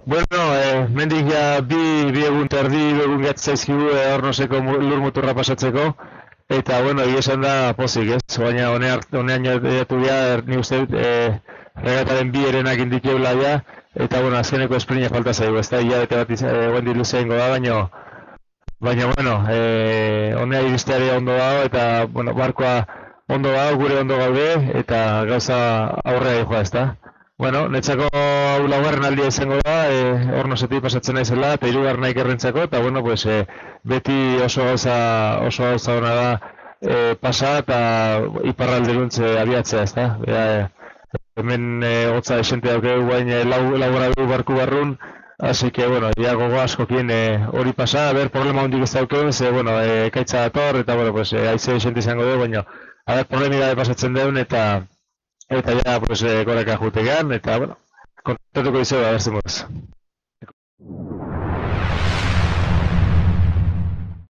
Bueno, mendik ja bi egun terdi, bi egun gatzaizkigu Ornoseko lur muturra pasatzeko. Eta, bueno, egia esan da pozik, ez? Baina honean jatu dira, ni uste dut, regataren bi erenak indikeula ja. Eta, bueno, azkeneko esprina falta zaigu, ez da, hilabete bat guen diluzea ingo da, baina, bueno, honea iristeari ondo dago, eta, bueno, barkoa ondo dago, gure ondo gaude, eta gauza aurrera joa, ez da. Bueno, netzako hau laugarren aldia izango da, Ornosetik pasatzen naizela, eta hirugarren naik errentzako, eta bueno, pues, beti oso gauza ona da pasa eta iparralderuntze abiatzea, ezta? Hemen hotza esente daukegu guain laugara du barku barrun, así que, bueno, ya gogo askokin hori pasa, problema hondik ez daukegu, ze, bueno, ekaitza dator, eta, bueno, pues, aize esente izango dugu, baina, problemi gabe pasatzen deun, eta ja, pues, goraka jutegean, eta, bueno, kontatuko izan da, berzen moduz.